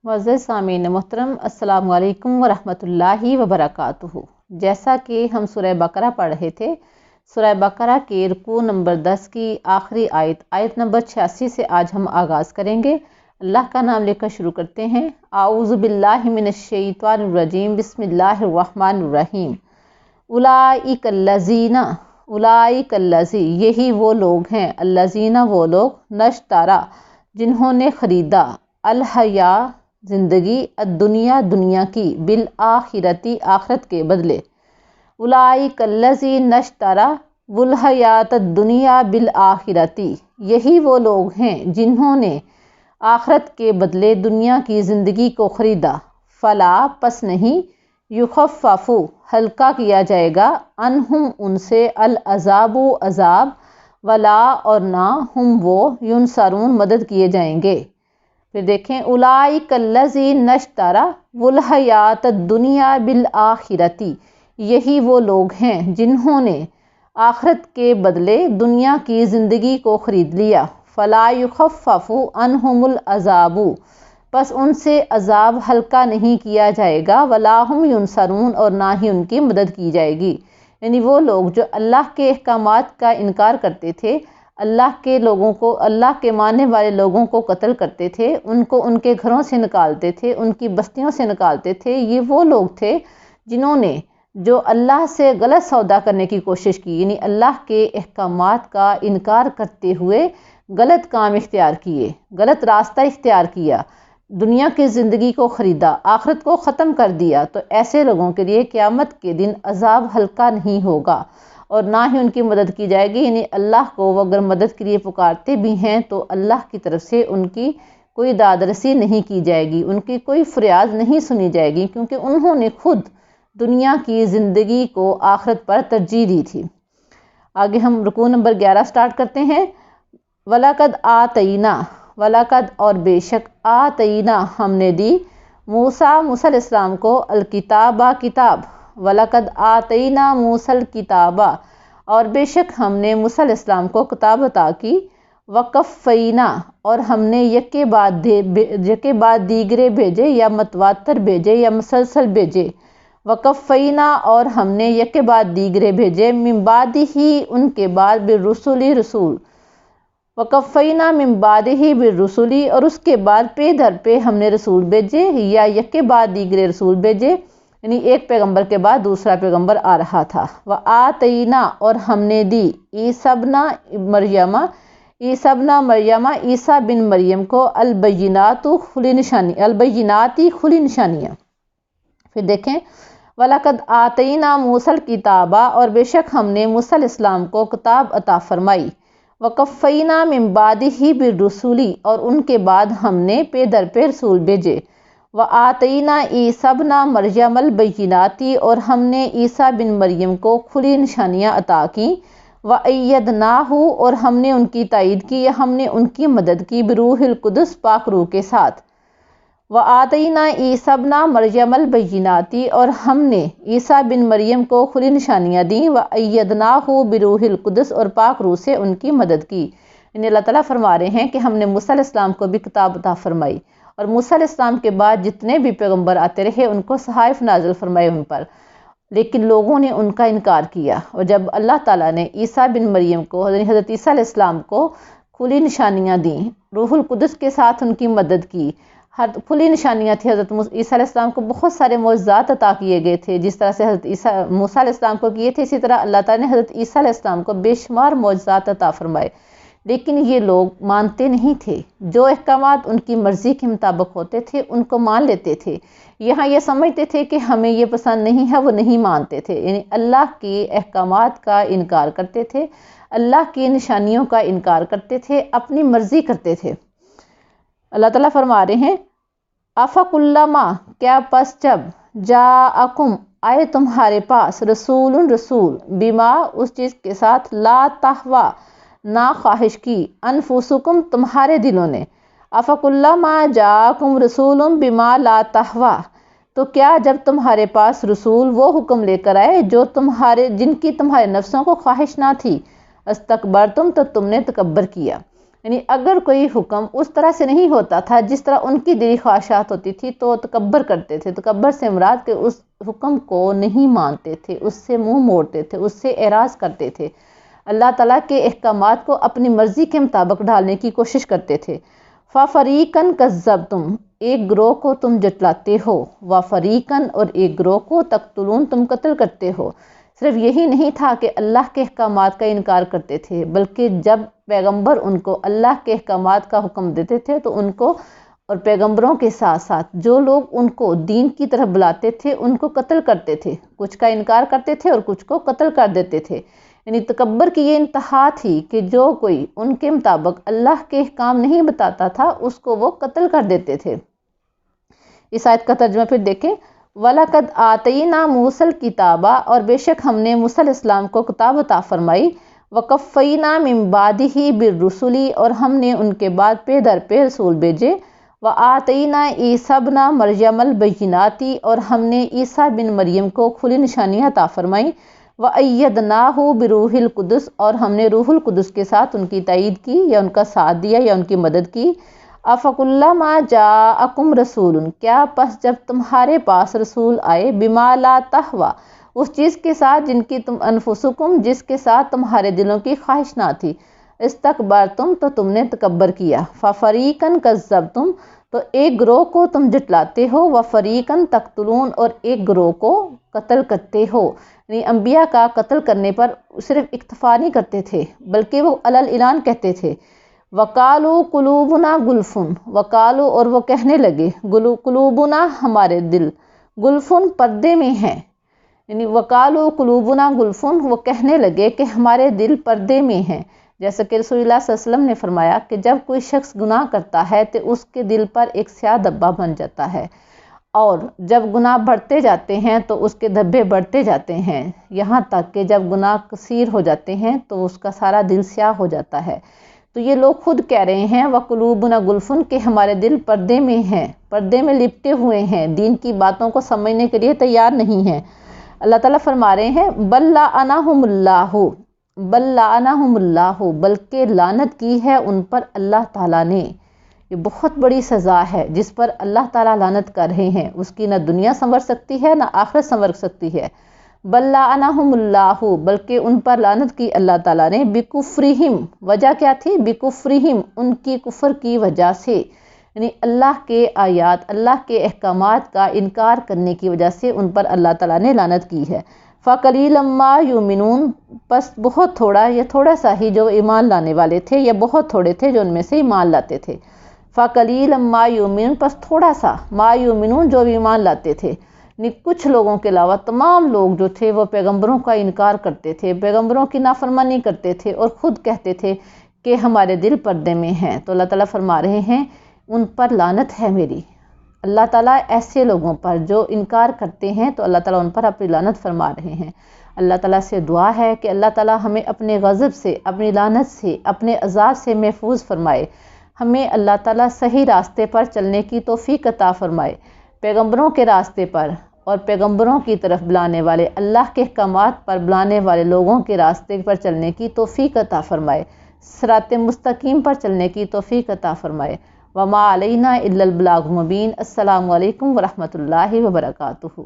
معزز سامعین محترم، السلام علیکم ورحمۃ اللہ وبرکاتہ۔ جیسا کہ ہم سورہ بقرہ پڑھ رہے تھے، سورہ بقرہ کے رکوع نمبر 10 کی آخری آیت نمبر 86 سے آج ہم آغاز کریں گے۔ اللہ کا نام لے کر شروع کرتے ہیں۔ اعوذ باللہ من الشیطان الرجیم، بسم اللہ الرحمن الرحیم۔ اولئک الذی، یہی وہ لوگ ہیں، الذین وہ لوگ، نشترا جنہوں نے خریدا، الحیا زندگی، الدنیا دنیا کی، بالآخرتی آخرت کے بدلے، اولئک الذی نشترا الحیات الدنیا بالآخرتی، یہی وہ لوگ ہیں جنہوں نے آخرت کے بدلے دنیا کی زندگی کو خریدا، فلا پس نہیں، یخفف ہلکا کیا جائے گا، عنہم ان سے، العذاب عذاب، ولا اور نہ، ہم وہ، ینصرون مدد کیے جائیں گے۔ پھر دیکھیں، اولئک الذی نشترا الحیات الدنیا بالآخرتی، یہی وہ لوگ ہیں جنہوں نے آخرت کے بدلے دنیا کی زندگی کو خرید لیا، فلا یخفف عنہم العذاب، پس ان سے عذاب ہلکا نہیں کیا جائے گا، ولا ہم ینصرون اور نہ ہی ان کی مدد کی جائے گی۔ یعنی وہ لوگ جو اللہ کے احکامات کا انکار کرتے تھے، اللہ کے لوگوں کو، اللہ کے ماننے والے لوگوں کو قتل کرتے تھے، ان کو ان کے گھروں سے نکالتے تھے، ان کی بستیوں سے نکالتے تھے، یہ وہ لوگ تھے جنہوں نے جو اللہ سے غلط سودا کرنے کی کوشش کی، یعنی اللہ کے احکامات کا انکار کرتے ہوئے غلط کام اختیار کیے، غلط راستہ اختیار کیا، دنیا کی زندگی کو خریدا، آخرت کو ختم کر دیا، تو ایسے لوگوں کے لیے قیامت کے دن عذاب ہلکا نہیں ہوگا اور نہ ہی ان کی مدد کی جائے گی۔ یعنی اللہ کو وہ اگر مدد کے لیے پکارتے بھی ہیں تو اللہ کی طرف سے ان کی کوئی داد رسی نہیں کی جائے گی، ان کی کوئی فریاد نہیں سنی جائے گی، کیونکہ انہوں نے خود دنیا کی زندگی کو آخرت پر ترجیح دی تھی۔ آگے ہم رکوع نمبر 11 سٹارٹ کرتے ہیں۔ وَلَقَدْ آتَيْنَا، وَلَقَدْ اور بے شک، آتَيْنَا ہم نے دی، موسیٰ علیہ السلام کو، الکتابہ کتاب، وَلَقَدْ آتَيْنَا مُوسَى الْكِتَابَ اور بے شک ہم نے موسیٰ علیہ السلام کو کتاب عطا کی، وَقَفَّيْنَا اور ہم نے یکے بعد دیگرے بھیجے یا متواتر بھیجے یا مسلسل بھیجے، وَقَفَّيْنَا اور ہم نے یکے بعد دیگرے بھیجے، مِن بَعْدِهِ ان کے بعد، بالرسل رسول، وَقَفَّيْنَا مِن بَعْدِهِ بالرسل اور اس کے بعد پہ در پہ ہم نے رسول بھیجے یا یکے بعد دیگرے رسول بھیجے، یعنی ایک پیغمبر کے بعد دوسرا پیغمبر آ رہا تھا۔ وَآتَيْنَا اور ہم نے دی، عیسیٰ ابن مریم، عیسیٰ بن مریم کو، البینات کھلی نشانیاں۔ پھر دیکھیں، وَلَقَدْ آتَيْنَا مُوسَى الْكِتَابَ اور بے شک ہم نے موسیٰ علیہ السلام کو کتاب عطا فرمائی، وَقَفَّيْنَا مِن بَعْدِهِ بِالرُّسُلِ اور ان کے بعد ہم نے پہ در پہ رسول بھیجے، وَآتَيْنَا عِیسیٰ ابْنَ مَرْیَمَ الْبَیِّنَاتِ اور ہم نے عیسیٰ بن مریم کو کھلی نشانیاں عطا کیں، وَأَیَّدْنَاهُ اور ہم نے ان کی تائید کی یا ہم نے ان کی مدد کی، بروح القدس پاک روح کے ساتھ، وَآتَيْنَا عِیسیٰ ابْنَ مَرْیَمَ الْبَیِّنَاتِ اور ہم نے عیسیٰ بن مریم کو کھلی نشانیاں دیں، وَأَیَّدْنَاهُ بروح القدس اور پاک روح سے ان کی مدد کی۔ یعنی اللہ تعالیٰ فرما رہے ہیں کہ ہم نے موسیٰ علیہ السلام کو بھی کتاب عطا فرمائی، اور موسیٰ علیہ السلام کے بعد جتنے بھی پیغمبر آتے رہے ان کو صحائف نازل فرمائے ان پر، لیکن لوگوں نے ان کا انکار کیا، اور جب اللہ تعالیٰ نے عیسیٰ بن مریم کو، حضرت عیسیٰ علیہ السلام کو کھلی نشانیاں دیں، روح القدس کے ساتھ ان کی مدد کی، ہر کھلی نشانیاں تھی، حضرت عیسیٰ علیہ السلام کو بہت سارے معجزات عطا کیے گئے تھے، جس طرح سے حضرت موسیٰ علیہ السلام کو کیے تھے، اسی طرح اللہ تعالیٰ نے حضرت عیسیٰ علیہ السلام کو بے شمار معجزات عطا فرمائے، لیکن یہ لوگ مانتے نہیں تھے، جو احکامات ان کی مرضی کے مطابق ہوتے تھے ان کو مان لیتے تھے، یہاں یہ سمجھتے تھے کہ ہمیں یہ پسند نہیں ہے، وہ نہیں مانتے تھے، یعنی اللہ کے احکامات کا انکار کرتے تھے، اللہ کی نشانیوں کا انکار کرتے تھے، اپنی مرضی کرتے تھے۔ اللہ تعالیٰ فرما رہے ہیں، افکلما کیا پس جب، جاءکم آئے تمہارے پاس، رسول بما اس چیز کے ساتھ، لا تہوا نا خواہش کی، انفسکم تمہارے دلوں نے، افکلما جاءکم رسول بما لا تہوا تو کیا جب تمہارے پاس رسول وہ حکم لے کر آئے جو جن کی تمہارے نفسوں کو خواہش نہ تھی، استکبرتم تو تم نے تکبر کیا، یعنی اگر کوئی حکم اس طرح سے نہیں ہوتا تھا جس طرح ان کی دلی خواہشات ہوتی تھی تو تکبر کرتے تھے۔ تکبر سے مراد کہ اس حکم کو نہیں مانتے تھے، اس سے منہ موڑتے تھے، اس سے اعراض کرتے تھے، اللہ تعالیٰ کے احکامات کو اپنی مرضی کے مطابق ڈھالنے کی کوشش کرتے تھے۔ فَفَرِيقًا كَذَّبْتُمْ، ایک گروہ کو تم جٹلاتے ہو، وَفَرِيقًا اور ایک گروہ کو تقتلون تم قتل کرتے ہو۔ صرف یہی نہیں تھا کہ اللہ کے احکامات کا انکار کرتے تھے، بلکہ جب پیغمبر ان کو اللہ کے احکامات کا حکم دیتے تھے تو ان کو اور پیغمبروں کے ساتھ ساتھ جو لوگ ان کو دین کی طرف بلاتے تھے ان کو قتل کرتے تھے، کچھ کا انکار کرتے تھے اور کچھ کو قتل کر دیتے تھے۔ یعنی تکبر کی یہ انتہا تھی کہ جو کوئی ان کے مطابق اللہ کے احکام نہیں بتاتا تھا اس کو وہ قتل کر دیتے تھے۔ اس آیت کا ترجمہ پھر دیکھیں، وَلَقَدْ آتَيْنَا مُوسَى الْكِتَابَ، اور بے شک ہم نے موسیٰ علیہ السلام کو کتاب عطا فرمائی، وَقَفَّيْنَا مِن بَعْدِهِ بِالرُّسُلِ، اور ہم نے ان کے بعد پہ در پہ رسول بھیجے، وَآتَيْنَا عِیسَیٰ ابْنَ مَرْیَمَ الْبَیِّنَاتِ، اور ہم نے عیسیٰ بن مریم کو کھلی نشانیاں عطا فرمائیں، وَأَیَّدْنَاهُ بِرُوحِ الْقُدُسِ، اور ہم نے روح القدس کے ساتھ ان کی تائید کی یا ان کا ساتھ دیا یا ان کی مدد کی۔ أَفَكُلَّمَا جَاءَكُمْ رَسُولٌ، کیا پس جب تمہارے پاس رسول آئے، بِمَا لَا تَهْوَىٰ، اس چیز کے ساتھ جن کی تم انفسکم، جس کے ساتھ تمہارے دلوں کی خواہش نہ تھی، استکبرتم، تو تم نے تکبر کیا، فَفَرِيقًا كَذَّبْتُمْ، تو ایک گروہ کو تم جٹلاتے ہو، وَفَرِيقًا تَقْتُلُونَ، اور ایک گروہ کو قتل کرتے ہو۔ یعنی انبیاء کا قتل کرنے پر صرف اکتفا نہیں کرتے تھے بلکہ وہ علی الاعلان کہتے تھے، وَقَالُوا قُلُوبُنَا غُلْفٌ، وَقَالُوا، اور وہ کہنے لگے، قُلُوبُنَا، ہمارے دل، غُلْفٌ، پردے میں ہیں، یعنی وَقَالُوا قُلُوبُنَا غُلْفٌ، وہ کہنے لگے کہ ہمارے دل پردے میں ہیں۔ جیسا کہ رسول اللہ صلی اللہ علیہ وسلم نے فرمایا کہ جب کوئی شخص گناہ کرتا ہے تو اس کے دل پر ایک سیاہ دھبا بن جاتا ہے، اور جب گناہ بڑھتے جاتے ہیں تو اس کے دھبے بڑھتے جاتے ہیں، یہاں تک کہ جب گناہ کثیر ہو جاتے ہیں تو اس کا سارا دل سیاہ ہو جاتا ہے۔ تو یہ لوگ خود کہہ رہے ہیں وَقُلُوبُنَا غُلْفٌ، کہ ہمارے دل پردے میں ہیں، پردے میں لپٹے ہوئے ہیں، دین کی باتوں کو سمجھنے کے لیے تیار نہیں ہیں۔ اللہ تعالیٰ فرما رہے ہیں بَل لَعَنَهُمُ اللَّهُ، بَل لَعَنَهُمُ اللَّهُ، بلکہ لعنت کی ہے ان پر اللہ تعالیٰ نے۔ یہ بہت بڑی سزا ہے جس پر اللہ تعالیٰ لعنت کر رہے ہیں، اس کی نہ دنیا سنور سکتی ہے نہ آخرت سنور سکتی ہے۔ بَل لَعَنَهُمُ اللَّهُ، بلکہ ان پر لعنت کی اللہ تعالیٰ نے، بِكُفْرِهِمْ، وجہ کیا تھی؟ بِكُفْرِهِمْ، ان کی کفر کی وجہ سے، یعنی اللہ کے آیات، اللہ کے احکامات کا انکار کرنے کی وجہ سے ان پر اللہ تعالیٰ نے لعنت کی ہے۔ فَقَلِيلًا مَا يُؤْمِنُونَ، پس بہت تھوڑا یا تھوڑا سا ہی جو ایمان لانے والے تھے، یا بہت تھوڑے تھے جو ان میں سے ایمان لاتے تھے۔ فَقَلِيلًا مَا يُؤْمِنُونَ، پس تھوڑا سا، مَا يُؤْمِنُونَ، جو ایمان لاتے تھے، یعنی کچھ لوگوں کے علاوہ تمام لوگ جو تھے وہ پیغمبروں کا انکار کرتے تھے، پیغمبروں کی نافرمانی کرتے تھے اور خود کہتے تھے کہ ہمارے دل پردے میں ہیں۔ تو اللہ تعالیٰ فرما رہے ہیں ان پر لعنت ہے میری۔ اللہ تعالیٰ ایسے لوگوں پر جو انکار کرتے ہیں تو اللہ تعالیٰ ان پر اپنی لعنت فرما رہے ہیں۔ اللہ تعالیٰ سے دعا ہے کہ اللہ تعالیٰ ہمیں اپنے غضب سے، اپنی لعنت سے، اپنے عذاب سے محفوظ فرمائے، ہمیں اللہ تعالیٰ صحیح راستے پر چلنے کی توفیق عطا فرمائے، پیغمبروں کے راستے پر اور پیغمبروں کی طرف بلانے والے، اللہ کے احکامات پر بلانے والے لوگوں کے راستے پر چلنے کی توفیق عطا فرمائے، صراط مستقیم پر چلنے کی توفیق عطا فرمائے۔ وما علینا الا البلاغ المبین۔ السلام علیکم ورحمۃ اللہ وبرکاتہ۔